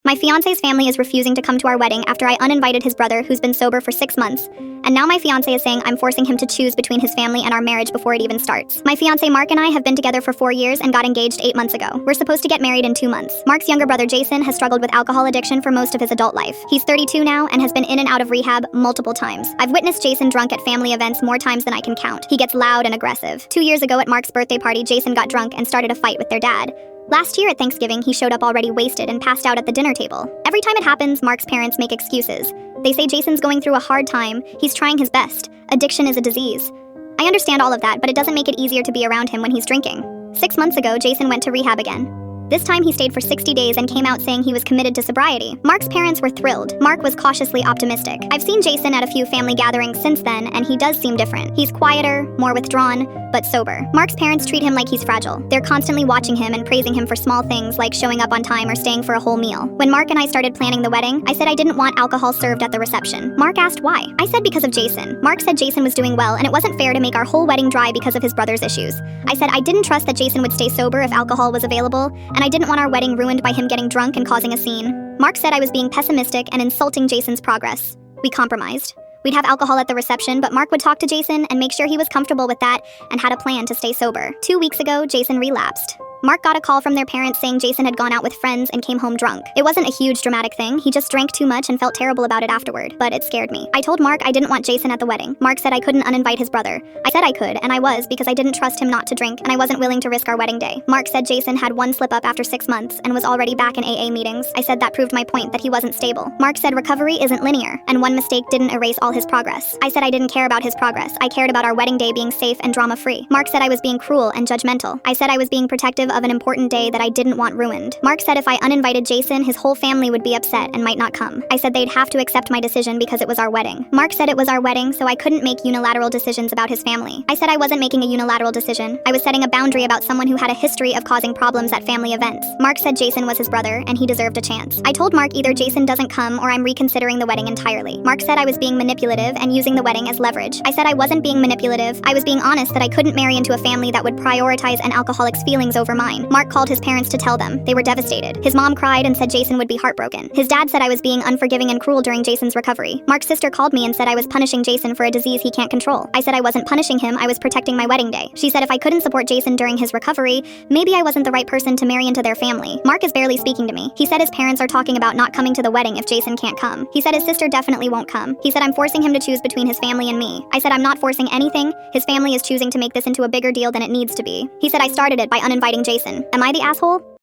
My fiancé's family is refusing to come to our wedding after I uninvited his brother, who's been sober for 6 months. And now my fiancé is saying I'm forcing him to choose between his family and our marriage before it even starts. My fiancé Mark and I have been together for 4 years and got engaged 8 months ago. We're supposed to get married in 2 months. Mark's younger brother Jason has struggled with alcohol addiction for most of his adult life. He's 32 now and has been in and out of rehab multiple times. I've witnessed Jason drunk at family events more times than I can count. He gets loud and aggressive. 2 years ago at Mark's birthday party, Jason got drunk and started a fight with their dad. Last year at Thanksgiving, he showed up already wasted and passed out at the dinner table. Every time it happens, Mark's parents make excuses. They say Jason's going through a hard time, he's trying his best. Addiction is a disease. I understand all of that, but it doesn't make it easier to be around him when he's drinking. 6 months ago, Jason went to rehab again. This time he stayed for 60 days and came out saying he was committed to sobriety. Mark's parents were thrilled. Mark was cautiously optimistic. I've seen Jason at a few family gatherings since then, and he does seem different. He's quieter, more withdrawn, but sober. Mark's parents treat him like he's fragile. They're constantly watching him and praising him for small things like showing up on time or staying for a whole meal. When Mark and I started planning the wedding, I said I didn't want alcohol served at the reception. Mark asked why. I said because of Jason. Mark said Jason was doing well and it wasn't fair to make our whole wedding dry because of his brother's issues. I said I didn't trust that Jason would stay sober if alcohol was available, and I didn't want our wedding ruined by him getting drunk and causing a scene. Mark said I was being pessimistic and insulting Jason's progress. We compromised. We'd have alcohol at the reception, but Mark would talk to Jason and make sure he was comfortable with that and had a plan to stay sober. 2 weeks ago, Jason relapsed. Mark got a call from their parents saying Jason had gone out with friends and came home drunk. It wasn't a huge dramatic thing, he just drank too much and felt terrible about it afterward, but it scared me. I told Mark I didn't want Jason at the wedding. Mark said I couldn't uninvite his brother. I said I could, and I was, because I didn't trust him not to drink, and I wasn't willing to risk our wedding day. Mark said Jason had one slip up after 6 months and was already back in AA meetings. I said that proved my point that he wasn't stable. Mark said recovery isn't linear, and one mistake didn't erase all his progress. I said I didn't care about his progress. I cared about our wedding day being safe and drama-free. Mark said I was being cruel and judgmental. I said I was being protective of an important day that I didn't want ruined. Mark said if I uninvited Jason, his whole family would be upset and might not come. I said they'd have to accept my decision because it was our wedding. Mark said it was our wedding, so I couldn't make unilateral decisions about his family. I said I wasn't making a unilateral decision. I was setting a boundary about someone who had a history of causing problems at family events. Mark said Jason was his brother and he deserved a chance. I told Mark either Jason doesn't come or I'm reconsidering the wedding entirely. Mark said I was being manipulative and using the wedding as leverage. I said I wasn't being manipulative. I was being honest that I couldn't marry into a family that would prioritize an alcoholic's feelings over mine. Mark called his parents to tell them. They were devastated. His mom cried and said Jason would be heartbroken. His dad said I was being unforgiving and cruel during Jason's recovery. Mark's sister called me and said I was punishing Jason for a disease he can't control. I said I wasn't punishing him, I was protecting my wedding day. She said if I couldn't support Jason during his recovery, maybe I wasn't the right person to marry into their family. Mark is barely speaking to me. He said his parents are talking about not coming to the wedding if Jason can't come. He said his sister definitely won't come. He said I'm forcing him to choose between his family and me. I said I'm not forcing anything. His family is choosing to make this into a bigger deal than it needs to be. He said I started it by uninviting Jason. Am I the asshole?